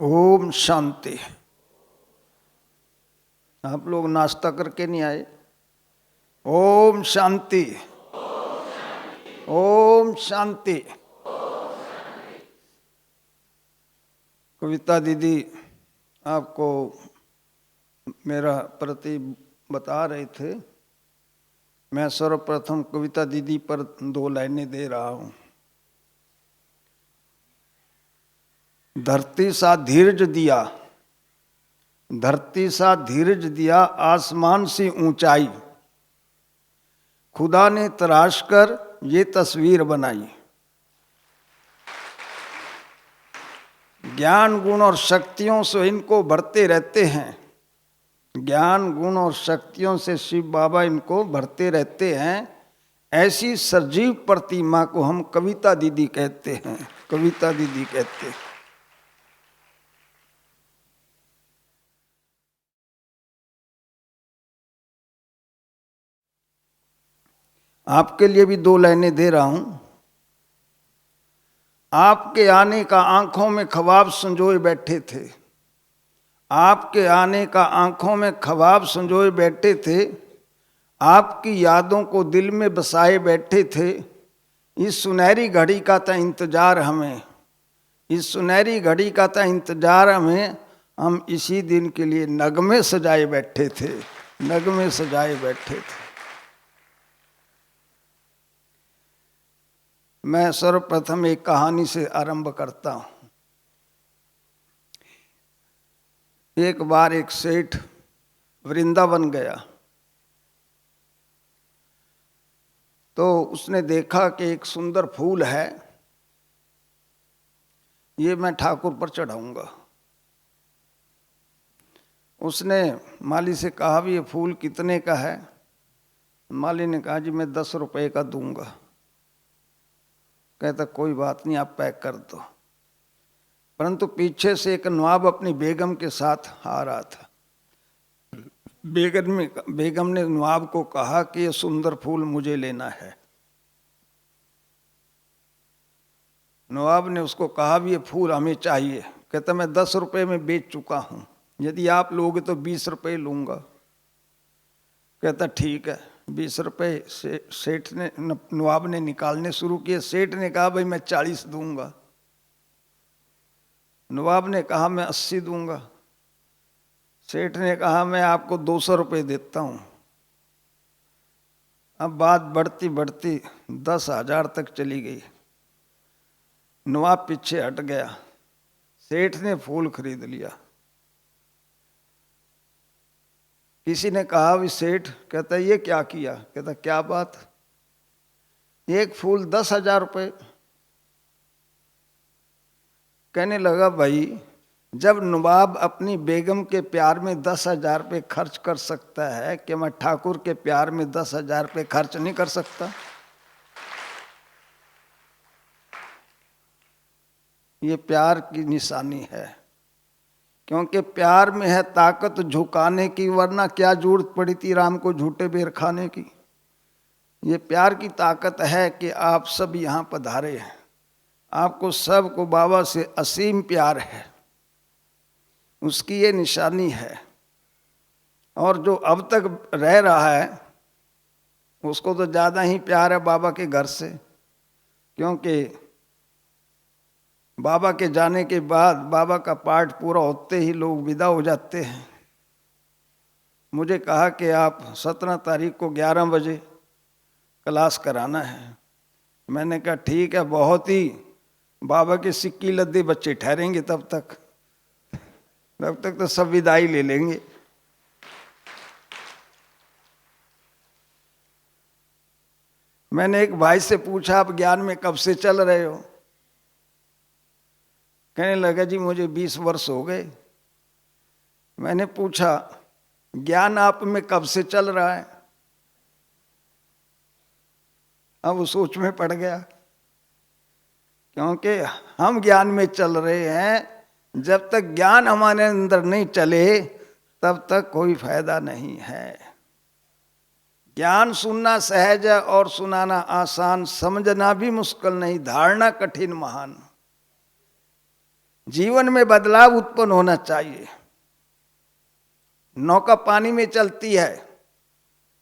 ओम शांति। आप लोग नाश्ता करके नहीं आए? ओम शांति। ओम शांति। कविता दीदी आपको मेरा प्रति बता रहे थे। मैं सर्वप्रथम कविता दीदी पर 2 लाइनें दे रहा हूं। धरती सा धीरज दिया, धरती सा धीरज दिया, आसमान से ऊंचाई, खुदा ने तराश कर ये तस्वीर बनाई। ज्ञान गुण और शक्तियों से इनको भरते रहते हैं, ज्ञान गुण और शक्तियों से शिव बाबा इनको भरते रहते हैं। ऐसी सजीव प्रतिमा को हम कविता दीदी कहते हैं, कविता दीदी कहते हैं। आपके लिए भी 2 लाइनें दे रहा हूं। आपके आने का आंखों में ख्वाब संजोए बैठे थे, आपके आने का आंखों में ख्वाब संजोए बैठे थे, आपकी यादों को दिल में बसाए बैठे थे। इस सुनहरी घड़ी का था इंतजार हमें, इस सुनहरी घड़ी का था इंतजार हमें। हम इसी दिन के लिए नगमे सजाए बैठे थे, नगमे सजाए बैठे थे। मैं सर्वप्रथम एक कहानी से आरंभ करता हूं। एक बार एक सेठ वृंदावन गया तो उसने देखा कि एक सुंदर फूल है, ये मैं ठाकुर पर चढ़ाऊंगा। उसने माली से कहा भी ये फूल कितने का है? माली ने कहा जी मैं 10 रुपए का दूंगा। कहता कोई बात नहीं, आप पैक कर दो। परंतु पीछे से एक नवाब अपनी बेगम के साथ आ रहा था। बेगम ने नवाब को कहा कि ये सुंदर फूल मुझे लेना है। नवाब ने उसको कहा भी ये फूल हमें चाहिए। कहता मैं 10 रुपए में बेच चुका हूं, यदि आप लोगे तो 20 रुपए लूंगा। कहता ठीक है। 20 रुपए से सेठ ने नवाब ने निकालने शुरू किए। सेठ ने कहा भाई मैं 40 दूंगा। नवाब ने कहा मैं 80 दूंगा। सेठ ने कहा मैं आपको 200 रुपए देता हूं। अब बात बढ़ती बढ़ती 10,000 तक चली गई। नवाब पीछे हट गया, सेठ ने फूल खरीद लिया। किसी ने कहा भी सेठ, कहता ये क्या किया? कहता क्या बात, एक फूल 10,000 रुपये। कहने लगा भाई जब नवाब अपनी बेगम के प्यार में 10,000 रुपये खर्च कर सकता है, कि मैं ठाकुर के प्यार में 10,000 रुपये खर्च नहीं कर सकता? ये प्यार की निशानी है, क्योंकि प्यार में है ताकत झुकाने की, वरना क्या जरूरत पड़ी थी राम को झूठे बेर खाने की। ये प्यार की ताकत है कि आप सब यहाँ पधारे हैं, आपको सबको बाबा से असीम प्यार है, उसकी ये निशानी है। और जो अब तक रह रहा है उसको तो ज़्यादा ही प्यार है बाबा के घर से, क्योंकि बाबा के जाने के बाद बाबा का पाठ पूरा होते ही लोग विदा हो जाते हैं। मुझे कहा कि आप 17 तारीख को 11 बजे क्लास कराना है। मैंने कहा ठीक है, बहुत ही बाबा के सिक्की लद्दे बच्चे ठहरेंगे तब तक तो सब विदाई ले लेंगे। मैंने एक भाई से पूछा आप ज्ञान में कब से चल रहे हो? कहने लगा जी मुझे 20 वर्ष हो गए। मैंने पूछा ज्ञान आप में कब से चल रहा है? अब वो सोच में पड़ गया, क्योंकि हम ज्ञान में चल रहे हैं। जब तक ज्ञान हमारे अंदर नहीं चले तब तक कोई फायदा नहीं है। ज्ञान सुनना सहज है और सुनाना आसान, समझना भी मुश्किल नहीं, धारणा कठिन महान। जीवन में बदलाव उत्पन्न होना चाहिए। नौका पानी में चलती है,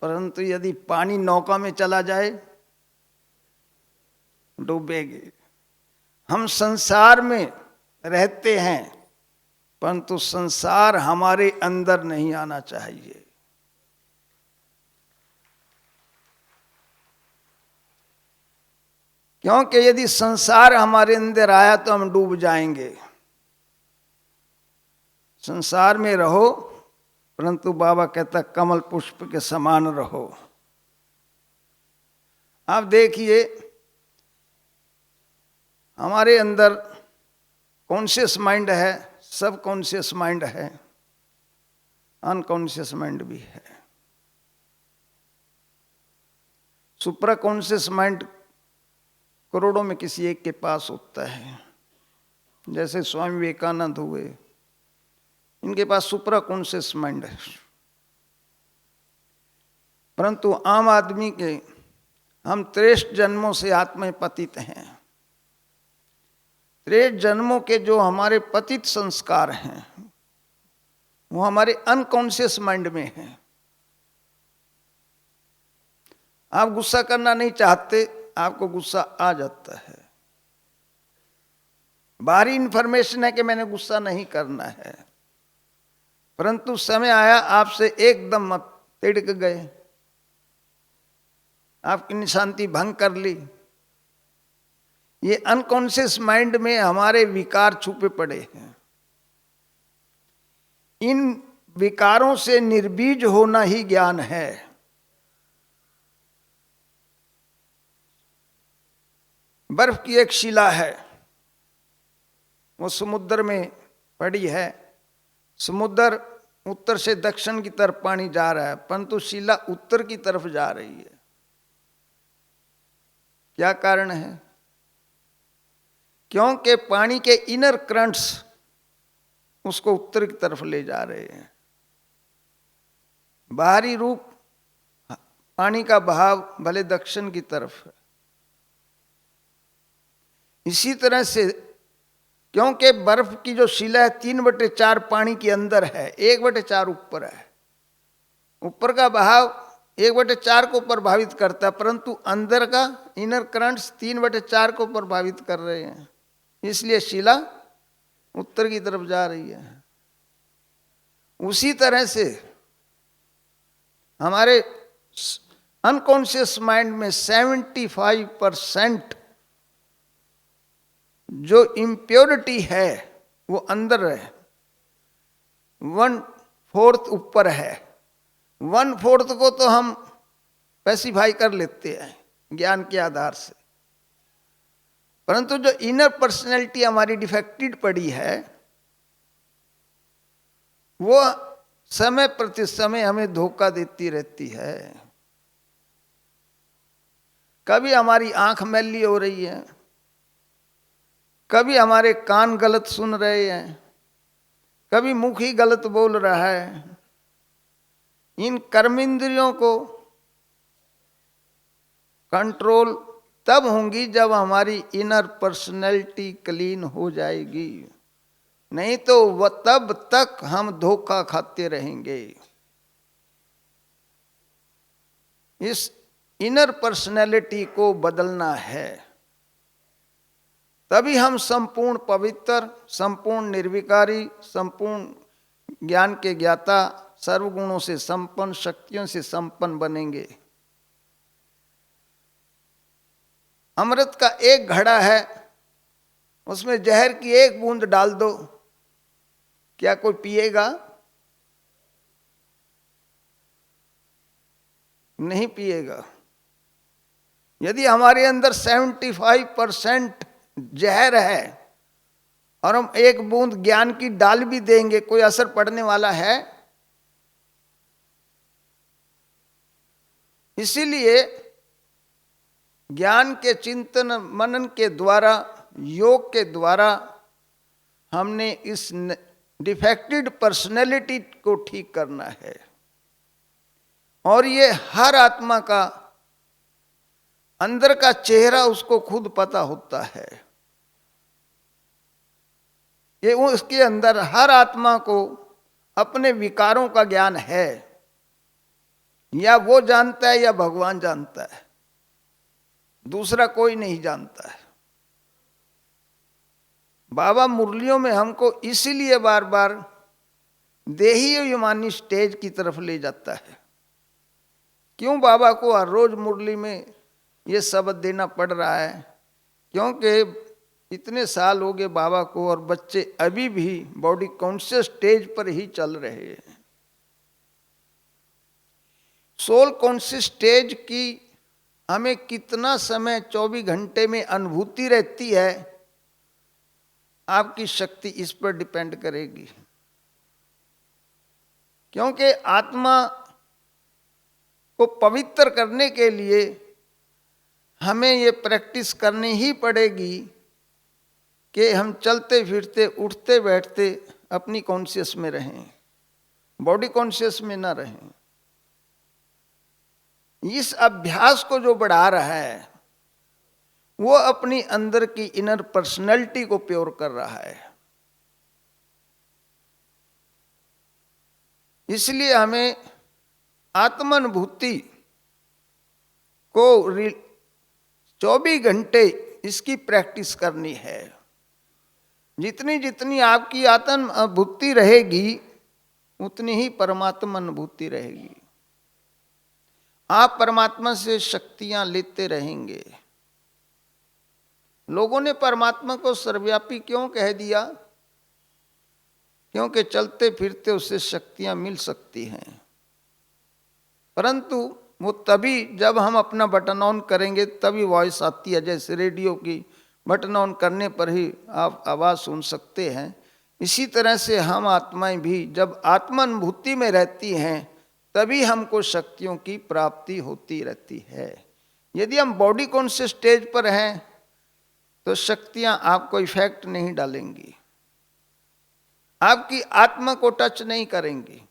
परंतु यदि पानी नौका में चला जाए डूबेगी। हम संसार में रहते हैं, परंतु संसार हमारे अंदर नहीं आना चाहिए। क्योंकि यदि संसार हमारे अंदर आया तो हम डूब जाएंगे। संसार में रहो, परंतु बाबा कहता कमल पुष्प के समान रहो। आप देखिए हमारे अंदर कॉन्शियस माइंड है, सब कॉन्शियस माइंड है, अनकॉन्शियस माइंड भी है। सुप्रा कॉन्शियस माइंड करोड़ों में किसी एक के पास होता है। जैसे स्वामी विवेकानंद हुए, इनके पास सुप्रा कॉन्शियस माइंड है। परंतु आम आदमी के हम 63 जन्मों से आत्मा पतित हैं। 63 जन्मों के जो हमारे पतित संस्कार हैं वो हमारे अनकॉन्शियस माइंड में हैं। आप गुस्सा करना नहीं चाहते, आपको गुस्सा आ जाता है। बाहरी इंफॉर्मेशन है कि मैंने गुस्सा नहीं करना है, परंतु समय आया आपसे एकदम आप तिड़क गए, आपकी शांति भंग कर ली। ये अनकॉन्शियस माइंड में हमारे विकार छुपे पड़े हैं। इन विकारों से निर्बीज होना ही ज्ञान है। बर्फ की एक शिला है, वो समुद्र में पड़ी है। समुद्र उत्तर से दक्षिण की तरफ पानी जा रहा है, परंतु शिला उत्तर की तरफ जा रही है। क्या कारण है? क्योंकि पानी के इनर करंट्स उसको उत्तर की तरफ ले जा रहे हैं। बाहरी रूप पानी का बहाव भले दक्षिण की तरफ है। इसी तरह से क्योंकि बर्फ की जो शिला है 3/4 पानी के अंदर है, 1/4 ऊपर है। ऊपर का बहाव 1/4 को प्रभावित करता है, परंतु अंदर का इनर करंट्स 3/4 को प्रभावित कर रहे हैं। इसलिए शिला उत्तर की तरफ जा रही है। उसी तरह से हमारे अनकॉन्शियस माइंड में 75% जो इम्प्योरिटी है वो अंदर है, 1/4 ऊपर है। 1/4 को तो हम पैसिफाई कर लेते हैं ज्ञान के आधार से, परंतु जो इनर पर्सनैलिटी हमारी डिफेक्टेड पड़ी है वो समय प्रति समय हमें धोखा देती रहती है। कभी हमारी आंख मैली हो रही है, कभी हमारे कान गलत सुन रहे हैं, कभी मुख ही गलत बोल रहा है। इन कर्मेंद्रियों को कंट्रोल तब होंगी जब हमारी इनर पर्सनैलिटी क्लीन हो जाएगी, नहीं तो वह तब तक हम धोखा खाते रहेंगे। इस इनर पर्सनैलिटी को बदलना है, तभी हम संपूर्ण पवित्र, संपूर्ण निर्विकारी, संपूर्ण ज्ञान के ज्ञाता, सर्वगुणों से संपन्न, शक्तियों से संपन्न बनेंगे। अमृत का एक घड़ा है, उसमें जहर की एक बूंद डाल दो, क्या कोई पिएगा? नहीं पिएगा। यदि हमारे अंदर 75% जहर है और हम एक बूंद ज्ञान की डाल भी देंगे, कोई असर पड़ने वाला है? इसीलिए ज्ञान के चिंतन मनन के द्वारा, योग के द्वारा हमने इस डिफेक्टेड पर्सनैलिटी को ठीक करना है। और ये हर आत्मा का अंदर का चेहरा उसको खुद पता होता है। ये उसके अंदर हर आत्मा को अपने विकारों का ज्ञान है, या वो जानता है या भगवान जानता है, दूसरा कोई नहीं जानता है। बाबा मुरलियों में हमको इसीलिए बार बार देही युमानी स्टेज की तरफ ले जाता है। क्यों बाबा को हर रोज मुरली में ये शब्द देना पड़ रहा है? क्योंकि इतने साल हो गए बाबा को और बच्चे अभी भी बॉडी कॉन्शियस स्टेज पर ही चल रहे हैं। सोल कॉन्शियस स्टेज की हमें कितना समय 24 घंटे में अनुभूति रहती है, आपकी शक्ति इस पर डिपेंड करेगी। क्योंकि आत्मा को पवित्र करने के लिए हमें ये प्रैक्टिस करनी ही पड़ेगी कि हम चलते फिरते उठते बैठते अपनी कॉन्शियस में रहें, बॉडी कॉन्शियस में ना रहें। इस अभ्यास को जो बढ़ा रहा है वो अपनी अंदर की इनर पर्सनैलिटी को प्योर कर रहा है। इसलिए हमें आत्मानुभूति को 24 घंटे इसकी प्रैक्टिस करनी है। जितनी जितनी आपकी आत्मानुभूति रहेगी उतनी ही परमात्मा अनुभूति रहेगी। आप परमात्मा से शक्तियां लेते रहेंगे। लोगों ने परमात्मा को सर्वव्यापी क्यों कह दिया? क्योंकि चलते फिरते उससे शक्तियां मिल सकती हैं, परंतु वो तभी जब हम अपना बटन ऑन करेंगे तभी वॉइस आती है। जैसे रेडियो की बटन ऑन करने पर ही आप आवाज़ सुन सकते हैं, इसी तरह से हम आत्माएं भी जब आत्मानुभूति में रहती हैं तभी हमको शक्तियों की प्राप्ति होती रहती है। यदि हम बॉडी कॉन्शियस स्टेज पर हैं तो शक्तियां आपको इफेक्ट नहीं डालेंगी, आपकी आत्मा को टच नहीं करेंगी।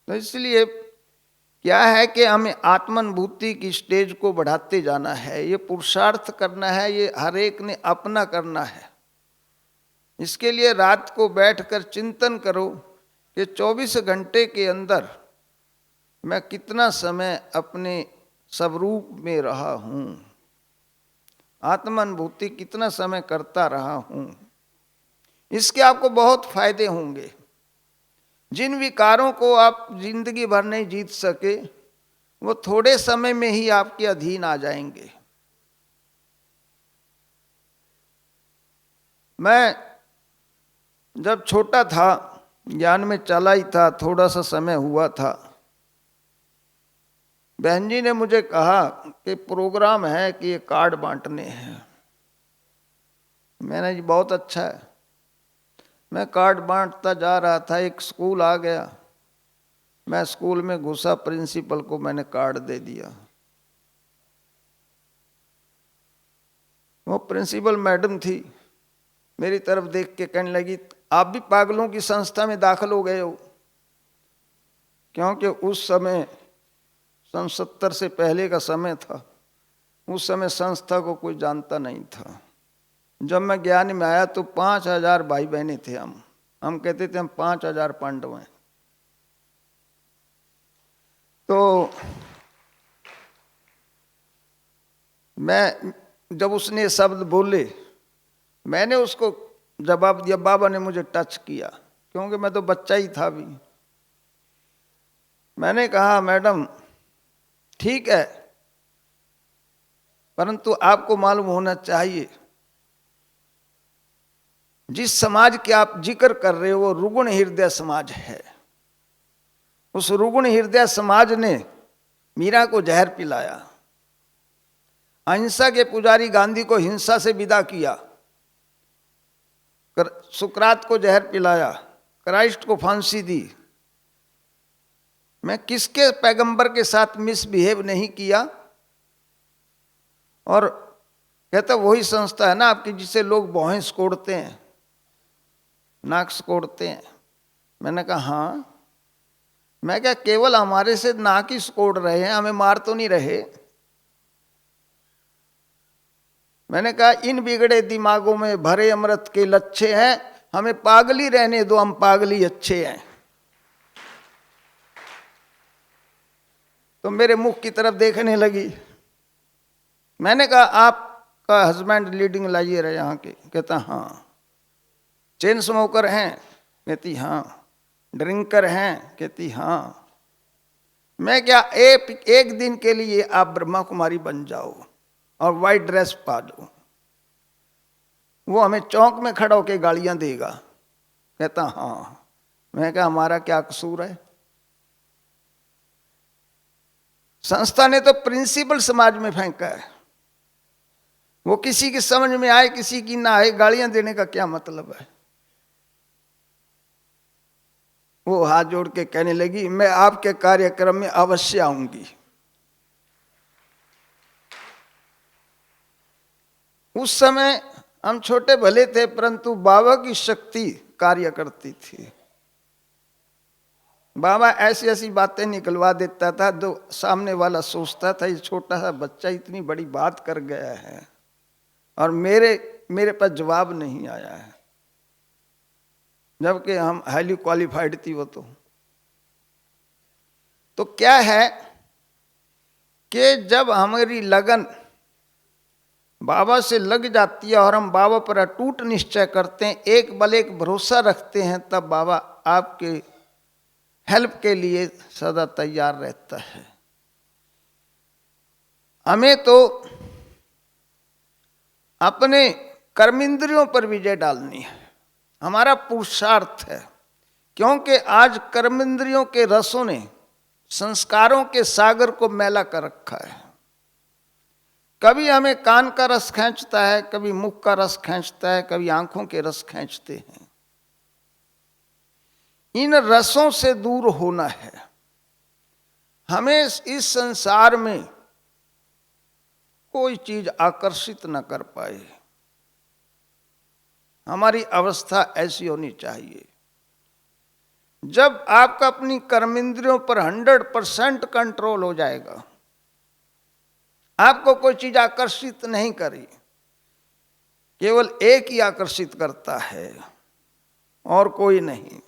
तो इसलिए क्या है कि हमें आत्मानुभूति की स्टेज को बढ़ाते जाना है, ये पुरुषार्थ करना है, ये हर एक ने अपना करना है। इसके लिए रात को बैठकर चिंतन करो कि 24 घंटे के अंदर मैं कितना समय अपने स्वरूप में रहा हूँ, आत्मानुभूति कितना समय करता रहा हूँ। इसके आपको बहुत फायदे होंगे। जिन विकारों को आप जिंदगी भर नहीं जीत सके वो थोड़े समय में ही आपके अधीन आ जाएंगे। मैं जब छोटा था, ज्ञान में चला ही था, थोड़ा सा समय हुआ था, बहन जी ने मुझे कहा कि प्रोग्राम है कि ये कार्ड बांटने हैं। मैंने जी बहुत अच्छा है। मैं कार्ड बांटता जा रहा था, एक स्कूल आ गया, मैं स्कूल में घुसा, प्रिंसिपल को मैंने कार्ड दे दिया। वो प्रिंसिपल मैडम थी, मेरी तरफ देख के कहने लगी आप भी पागलों की संस्था में दाखिल हो गए हो। क्योंकि उस समय 70 से पहले का समय था, उस समय संस्था को कोई जानता नहीं था। जब मैं ज्ञान में आया तो 5000 भाई बहने थे। हम कहते थे हम 5000 पांडव हैं। तो मैं जब उसने शब्द बोले मैंने उसको जवाब दिया। बाबा ने मुझे टच किया क्योंकि मैं तो बच्चा ही था भी। मैंने कहा मैडम ठीक है, परंतु आपको मालूम होना चाहिए जिस समाज के आप जिक्र कर रहे हो वो रुग्ण हृदय समाज है। उस रुग्ण हृदय समाज ने मीरा को जहर पिलाया, अहिंसा के पुजारी गांधी को हिंसा से विदा किया, सुकरात को जहर पिलाया, क्राइस्ट को फांसी दी। मैं किसके पैगंबर के साथ मिसबिहेव नहीं किया? और कहता वही संस्था है ना आपकी जिसे लोग भौहें कोड़ते हैं, नाक कोड़ते हैं। मैंने कहा हाँ। मैं क्या केवल हमारे से नाक ही कोड़ रहे हैं, हमें मार तो नहीं रहे। मैंने कहा इन बिगड़े दिमागों में भरे अमृत के लच्छे हैं, हमें पागली रहने दो, हम पागली अच्छे हैं। तो मेरे मुख की तरफ देखने लगी। मैंने कहा आपका हस्बैंड लीडिंग लाइए रहे यहाँ के? कहता हाँ। चेन स्मोकर हैं? कहती हाँ। ड्रिंकर हैं? कहती हाँ। मैं क्या एक दिन के लिए आप ब्रह्मा कुमारी बन जाओ और वाइट ड्रेस पा लो, वो हमें चौक में खड़ा होकर गालियां देगा। कहता हाँ। मैं क्या हमारा क्या कसूर है? संस्था ने तो प्रिंसिपल समाज में फेंका है, वो किसी की समझ में आए किसी की ना आए, गालियां देने का क्या मतलब है? वो हाथ जोड़ के कहने लगी मैं आपके कार्यक्रम में अवश्य आऊंगी। उस समय हम छोटे भले थे, परंतु बाबा की शक्ति कार्य करती थी। बाबा ऐसी ऐसी बातें निकलवा देता था जो सामने वाला सोचता था ये छोटा सा बच्चा इतनी बड़ी बात कर गया है और मेरे पास जवाब नहीं आया है, जबकि हम हाईली क्वालिफाइड थी वो। तो क्या है कि जब हमारी लगन बाबा से लग जाती है और हम बाबा पर अटूट निश्चय करते हैं, एक बल एक भरोसा रखते हैं, तब बाबा आपके हेल्प के लिए सदा तैयार रहता है। हमें तो अपने कर्मेंद्रियों पर विजय डालनी है, हमारा पुरुषार्थ है। क्योंकि आज कर्मेंद्रियों के रसों ने संस्कारों के सागर को मैला कर रखा है। कभी हमें कान का रस खींचता है, कभी मुख का रस खींचता है, कभी आंखों के रस खींचते हैं। इन रसों से दूर होना है। हमें इस संसार में कोई चीज आकर्षित न कर पाए, हमारी अवस्था ऐसी होनी चाहिए। जब आपका अपनी कर्मेंद्रियों पर 100% कंट्रोल हो जाएगा, आपको कोई चीज आकर्षित नहीं करी, केवल एक ही आकर्षित करता है और कोई नहीं,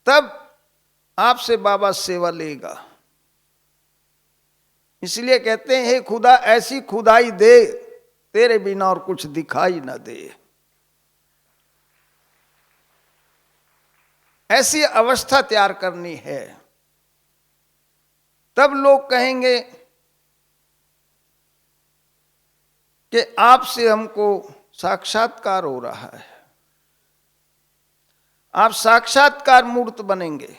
तब आपसे बाबा सेवा लेगा। इसलिए कहते हैं हे खुदा ऐसी खुदाई दे तेरे बिना और कुछ दिखाई न दे। ऐसी अवस्था तैयार करनी है, तब लोग कहेंगे कि आपसे हमको साक्षात्कार हो रहा है। आप साक्षात्कार मूर्त बनेंगे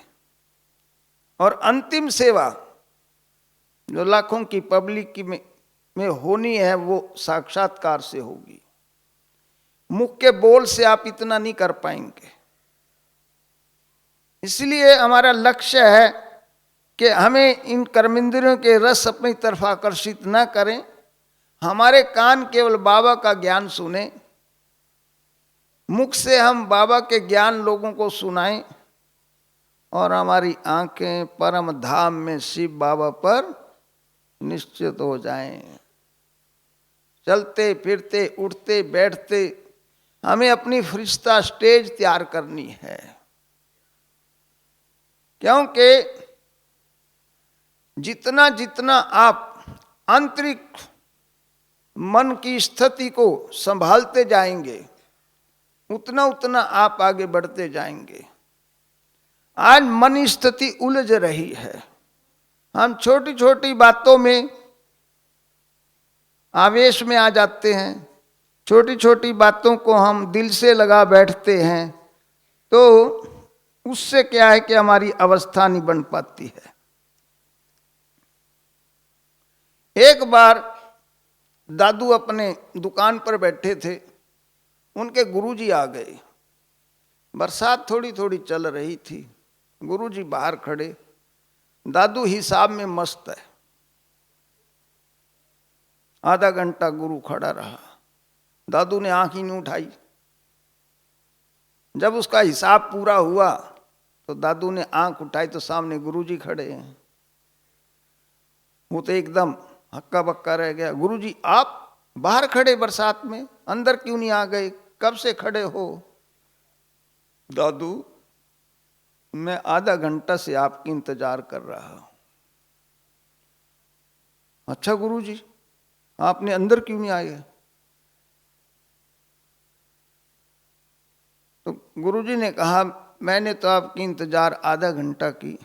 और अंतिम सेवा जो लाखों की पब्लिक की में होनी है वो साक्षात्कार से होगी। मुख के बोल से आप इतना नहीं कर पाएंगे। इसलिए हमारा लक्ष्य है कि हमें इन कर्मेंद्रियों के रस अपनी तरफ आकर्षित न करें। हमारे कान केवल बाबा का ज्ञान सुने, मुख से हम बाबा के ज्ञान लोगों को सुनाएं और हमारी आंखें परम धाम में शिव बाबा पर निश्चित हो जाएं। चलते फिरते उठते बैठते हमें अपनी फरिश्ता स्टेज तैयार करनी है। क्योंकि जितना जितना आप आंतरिक मन की स्थिति को संभालते जाएंगे, उतना उतना आप आगे बढ़ते जाएंगे। आज मन स्थिति उलझ रही है। हम छोटी छोटी बातों में आवेश में आ जाते हैं, छोटी छोटी बातों को हम दिल से लगा बैठते हैं, तो उससे क्या है कि हमारी अवस्था नहीं बन पाती है। एक बार दादू अपने दुकान पर बैठे थे, उनके गुरुजी आ गए। बरसात थोड़ी थोड़ी चल रही थी, गुरुजी बाहर खड़े, दादू हिसाब में मस्त है। आधा घंटा गुरु खड़ा रहा, दादू ने आंख ही नहीं उठाई। जब उसका हिसाब पूरा हुआ तो दादू ने आंख उठाई तो सामने गुरुजी खड़े हैं। वो तो एकदम हक्का बक्का रह गया। गुरुजी आप बाहर खड़े बरसात में, अंदर क्यों नहीं आ गए, कब से खड़े हो? दादू मैं आधा घंटा से आपकी इंतजार कर रहा हूं। अच्छा गुरुजी आपने अंदर क्यों नहीं आए? तो गुरुजी ने कहा मैंने तो आपकी इंतजार आधा घंटा की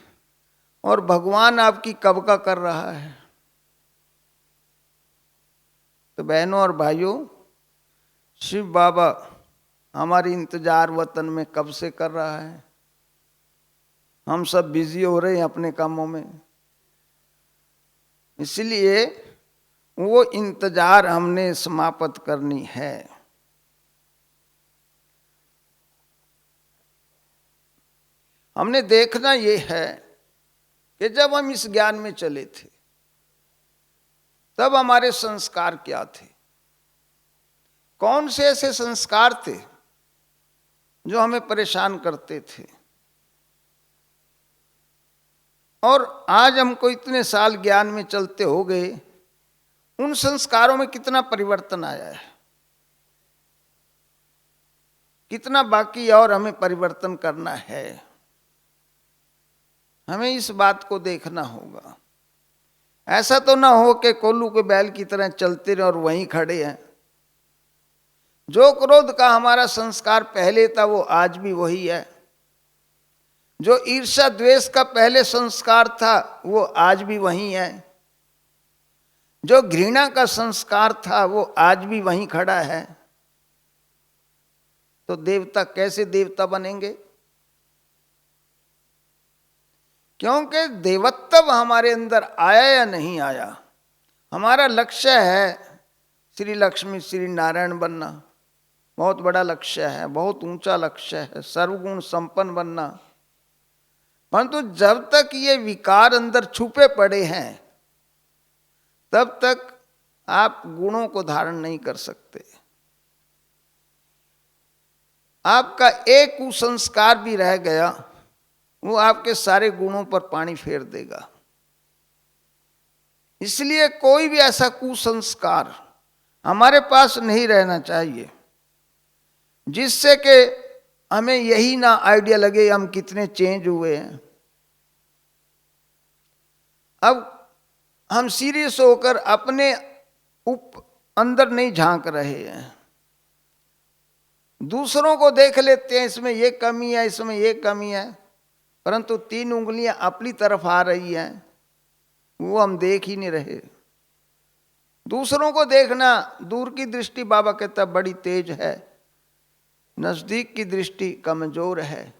और भगवान आपकी कब का कर रहा है। तो बहनों और भाइयों, शिव बाबा हमारी इंतजार वतन में कब से कर रहा है। हम सब बिजी हो रहे हैं अपने कामों में, इसलिए वो इंतजार हमने समाप्त करनी है। हमने देखना ये है कि जब हम इस ज्ञान में चले थे तब हमारे संस्कार क्या थे, कौन से ऐसे संस्कार थे जो हमें परेशान करते थे, और आज हमको इतने साल ज्ञान में चलते हो गए, उन संस्कारों में कितना परिवर्तन आया है, कितना बाकी और हमें परिवर्तन करना है। हमें इस बात को देखना होगा। ऐसा तो ना हो कि कोल्लू के बैल की तरह चलते रहे और वहीं खड़े हैं। जो क्रोध का हमारा संस्कार पहले था वो आज भी वही है, जो ईर्ष्या द्वेष का पहले संस्कार था वो आज भी वही है, जो घृणा का संस्कार था वो आज भी वहीं खड़ा है। तो देवता कैसे देवता बनेंगे? क्योंकि देवत्व हमारे अंदर आया या नहीं आया, हमारा लक्ष्य है श्री लक्ष्मी श्री नारायण बनना। बहुत बड़ा लक्ष्य है, बहुत ऊंचा लक्ष्य है, सर्वगुण संपन्न बनना। परंतु जब तक ये विकार अंदर छुपे पड़े हैं तब तक आप गुणों को धारण नहीं कर सकते। आपका एक कुसंस्कार भी रह गया, वो आपके सारे गुणों पर पानी फेर देगा। इसलिए कोई भी ऐसा कुसंस्कार हमारे पास नहीं रहना चाहिए जिससे कि हमें यही ना आइडिया लगे हम कितने चेंज हुए हैं। अब हम सीरियस होकर अपने अंदर नहीं झांक रहे हैं, दूसरों को देख लेते हैं, इसमें ये कमी है, इसमें ये कमी है, परंतु 3 उंगलियां अपनी तरफ आ रही हैं, वो हम देख ही नहीं रहे। दूसरों को देखना, दूर की दृष्टि बाबा कहता बड़ी तेज है, नजदीक की दृष्टि कमजोर है।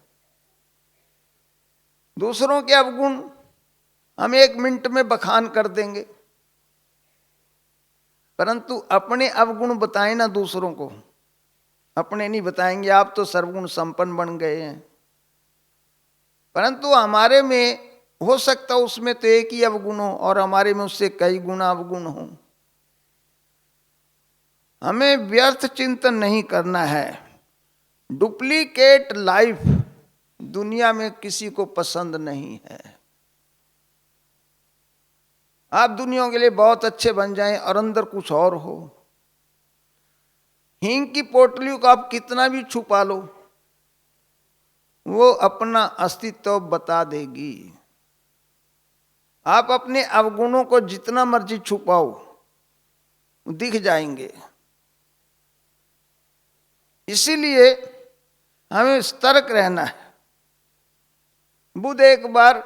दूसरों के अवगुण हम 1 मिनट में बखान कर देंगे, परंतु अपने अवगुण बताएं ना दूसरों को, अपने नहीं बताएंगे। आप तो सर्वगुण संपन्न बन गए हैं, परंतु हमारे में हो सकता उसमें तो एक ही अवगुण हो और हमारे में उससे कई गुना अवगुण हो। हमें व्यर्थ चिंतन नहीं करना है। डुप्लीकेट लाइफ दुनिया में किसी को पसंद नहीं है। आप दुनिया के लिए बहुत अच्छे बन जाएं और अंदर कुछ और हो। हींग की पोटली को आप कितना भी छुपा लो, वो अपना अस्तित्व बता देगी। आप अपने अवगुणों को जितना मर्जी छुपाओ, दिख जाएंगे। इसीलिए हमें सतर्क रहना है। बुद्ध एक बार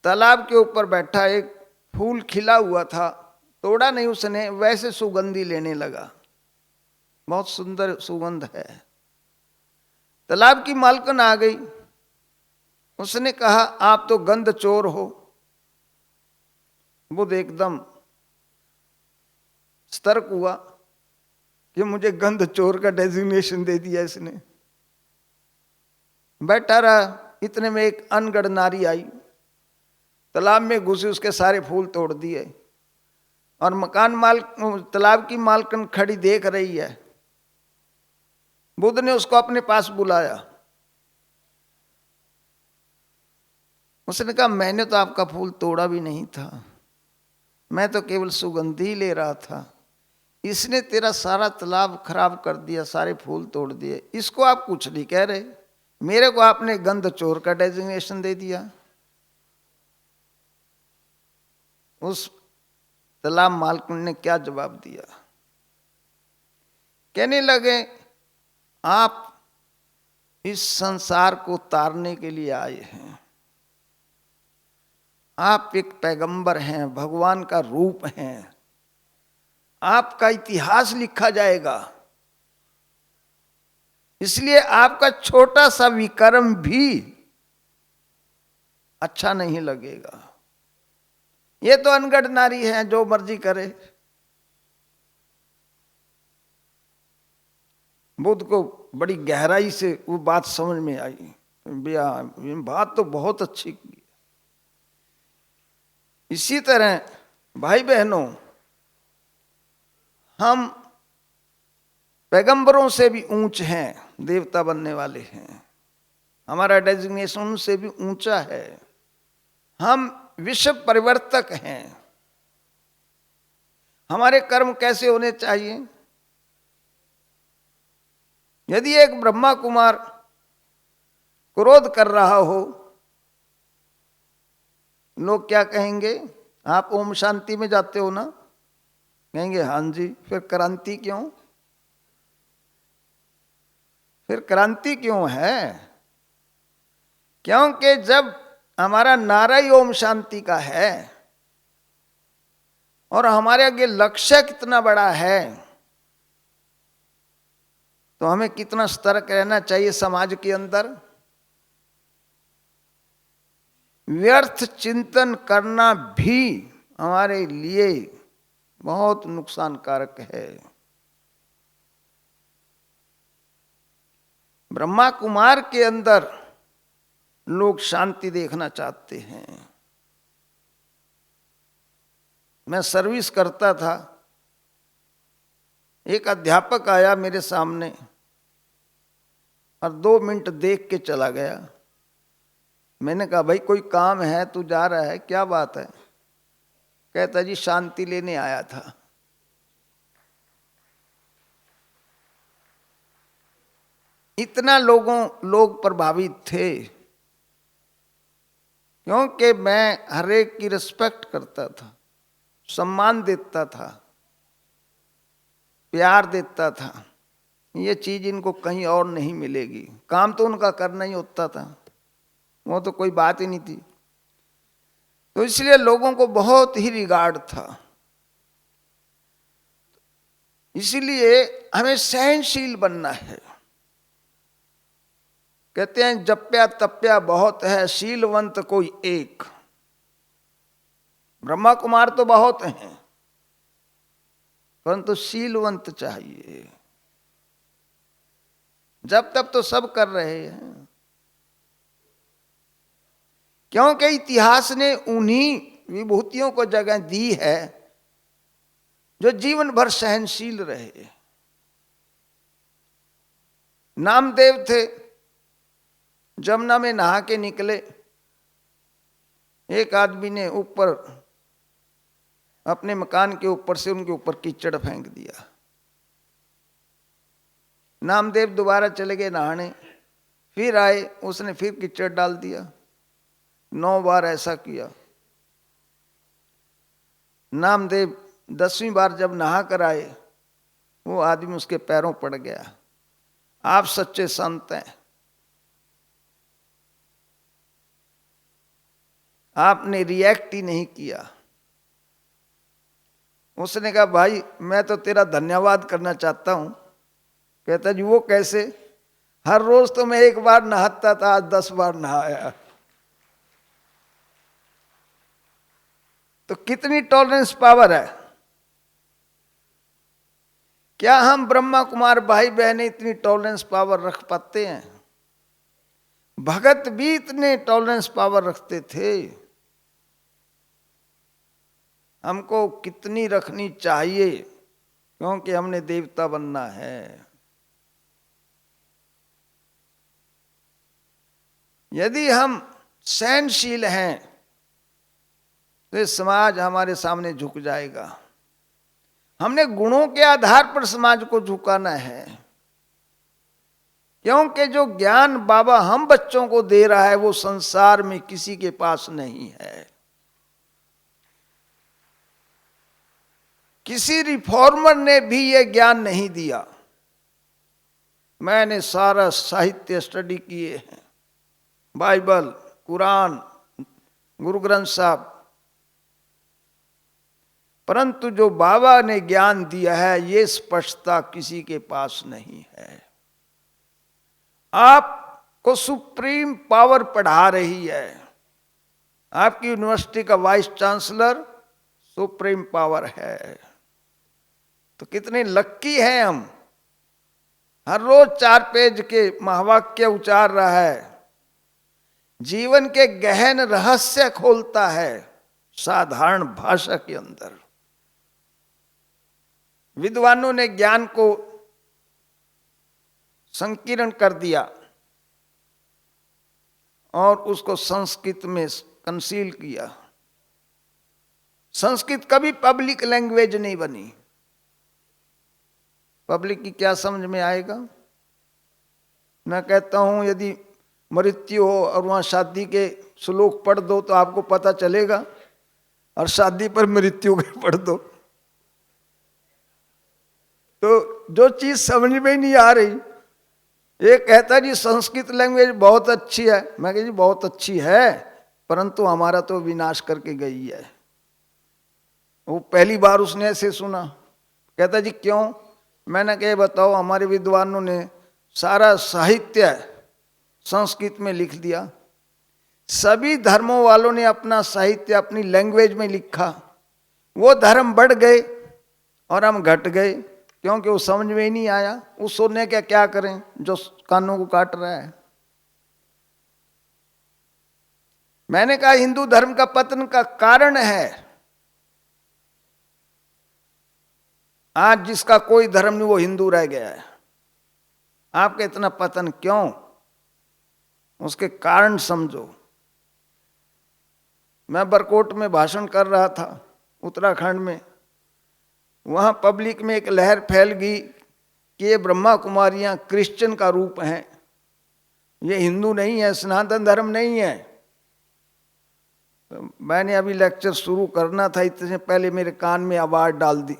तालाब के ऊपर बैठा, एक फूल खिला हुआ था, तोड़ा नहीं उसने, वैसे सुगंधी लेने लगा, बहुत सुंदर सुगंध है। तालाब की मालकिन आ गई, उसने कहा आप तो गंध चोर हो। बुद्ध एकदम सतर्क हुआ कि मुझे गंध चोर का डेजिग्नेशन दे दिया इसने। बैठा रहा, इतने में एक अनगढ़ नारी आई, तालाब में घुसी, उसके सारे फूल तोड़ दिए, और तालाब की मालकिन खड़ी देख रही है। बुद्ध ने उसको अपने पास बुलाया। उसने कहा मैंने तो आपका फूल तोड़ा भी नहीं था, मैं तो केवल सुगंध ही ले रहा था, इसने तेरा सारा तालाब खराब कर दिया, सारे फूल तोड़ दिए, इसको आप कुछ नहीं कह रहे, मेरे को आपने गंध चोर का डेजिग्नेशन दे दिया। उस तालाब मालिक ने क्या जवाब दिया? कहने लगे आप इस संसार को तारने के लिए आए हैं, आप एक पैगंबर हैं, भगवान का रूप हैं, आपका इतिहास लिखा जाएगा, इसलिए आपका छोटा सा विकर्म भी अच्छा नहीं लगेगा। ये तो अनगढ़ नारी है, जो मर्जी करे। बुद्ध को बड़ी गहराई से वो बात समझ में आई, बात तो बहुत अच्छी की। इसी तरह भाई बहनों, हम पैगंबरों से भी ऊंच हैं, देवता बनने वाले हैं, हमारा डेजिग्नेशन उनसे भी ऊंचा है, हम विश्व परिवर्तक हैं। हमारे कर्म कैसे होने चाहिए? यदि एक ब्रह्मा कुमार क्रोध कर रहा हो, लोग क्या कहेंगे? आप ओम शांति में जाते हो ना? कहेंगे हाँ जी। फिर क्रांति क्यों? फिर क्रांति क्यों है? क्योंकि जब हमारा नारा ही ओम शांति का है और हमारे आगे लक्ष्य कितना बड़ा है, तो हमें कितना सतर्क रहना चाहिए समाज के अंदर। व्यर्थ चिंतन करना भी हमारे लिए बहुत नुकसानकारक है। ब्रह्मा कुमार के अंदर लोग शांति देखना चाहते हैं। मैं सर्विस करता था, एक अध्यापक आया मेरे सामने और 2 मिनट देख के चला गया। मैंने कहा भाई कोई काम है, तू जा रहा है, क्या बात है? कहता जी शांति लेने आया था। इतना लोग प्रभावित थे, क्योंकि मैं हर एक की रिस्पेक्ट करता था, सम्मान देता था, प्यार देता था। ये चीज इनको कहीं और नहीं मिलेगी। काम तो उनका करना ही होता था, वो तो कोई बात ही नहीं थी। तो इसलिए लोगों को बहुत ही रिगार्ड था। इसीलिए हमें सहनशील बनना है। कहते हैं जप्या तप्या बहुत है, शीलवंत कोई एक। ब्रह्मा कुमार तो बहुत हैं, परंतु शीलवंत चाहिए। जब तब तो सब कर रहे हैं, क्योंकि इतिहास ने उन्हीं विभूतियों को जगह दी है जो जीवन भर सहनशील रहे। नामदेव थे, जमुना में नहा के निकले, एक आदमी ने ऊपर अपने मकान के ऊपर से उनके ऊपर कीचड़ फेंक दिया। नामदेव दोबारा चले गए नहाने, फिर आए, उसने फिर कीचड़ डाल दिया। 9 बार ऐसा किया। नामदेव 10वीं बार जब नहा कर आए, वो आदमी उसके पैरों पड़ गया। आप सच्चे संत हैं, आपने रिएक्ट ही नहीं किया। उसने कहा भाई मैं तो तेरा धन्यवाद करना चाहता हूं। कहता जी वो कैसे? हर रोज तो मैं 1 बार नहाता था, आज 10 बार नहाया। तो कितनी टॉलरेंस पावर है? क्या हम ब्रह्मा कुमार भाई बहनें इतनी टॉलरेंस पावर रख पाते हैं? भगत भी इतने टॉलरेंस पावर रखते थे। हमको कितनी रखनी चाहिए, क्योंकि हमने देवता बनना है। यदि हम सहनशील हैं तो ये समाज हमारे सामने झुक जाएगा। हमने गुणों के आधार पर समाज को झुकाना है, क्योंकि जो ज्ञान बाबा हम बच्चों को दे रहा है वो संसार में किसी के पास नहीं है। किसी रिफॉर्मर ने भी ये ज्ञान नहीं दिया। मैंने सारा साहित्य स्टडी किए हैं, बाइबल, कुरान, गुरु ग्रंथ साहब, परंतु जो बाबा ने ज्ञान दिया है ये स्पष्टता किसी के पास नहीं है। आपको सुप्रीम पावर पढ़ा रही है, आपकी यूनिवर्सिटी का वाइस चांसलर सुप्रीम पावर है। तो कितने लक्की हैं हम, हर रोज 4 पेज के महावाक्य उचार रहा है, जीवन के गहन रहस्य खोलता है साधारण भाषा के अंदर। विद्वानों ने ज्ञान को संकीर्ण कर दिया और उसको संस्कृत में कंसील किया। संस्कृत कभी पब्लिक लैंग्वेज नहीं बनी। पब्लिक की क्या समझ में आएगा? मैं कहता हूं यदि मृत्यु हो और वहां शादी के श्लोक पढ़ दो तो आपको पता चलेगा, और शादी पर मृत्यु के पढ़ दो तो जो चीज समझ में नहीं आ रही, एक कहता जी संस्कृत लैंग्वेज बहुत अच्छी है, मैं कह जी बहुत अच्छी है, परंतु हमारा तो विनाश करके गई है। वो पहली बार उसने ऐसे सुना, कहता जी क्यों? मैंने कहा बताओ, हमारे विद्वानों ने सारा साहित्य संस्कृत में लिख दिया, सभी धर्मों वालों ने अपना साहित्य अपनी लैंग्वेज में लिखा, वो धर्म बढ़ गए और हम घट गए, क्योंकि वो समझ में ही नहीं आया। उस सोने का क्या करें जो कानों को काट रहा है। मैंने कहा हिंदू धर्म का पतन का कारण है आज जिसका कोई धर्म नहीं वो हिंदू रह गया है। आपका इतना पतन क्यों? उसके कारण समझो। मैं बरकोट में भाषण कर रहा था उत्तराखंड में, वहां पब्लिक में एक लहर फैल गई कि ये ब्रह्मा कुमारियां क्रिश्चियन का रूप हैं, ये हिंदू नहीं है, सनातन धर्म नहीं है। तो मैंने अभी लेक्चर शुरू करना था, इतने पहले मेरे कान में आवाज डाल दी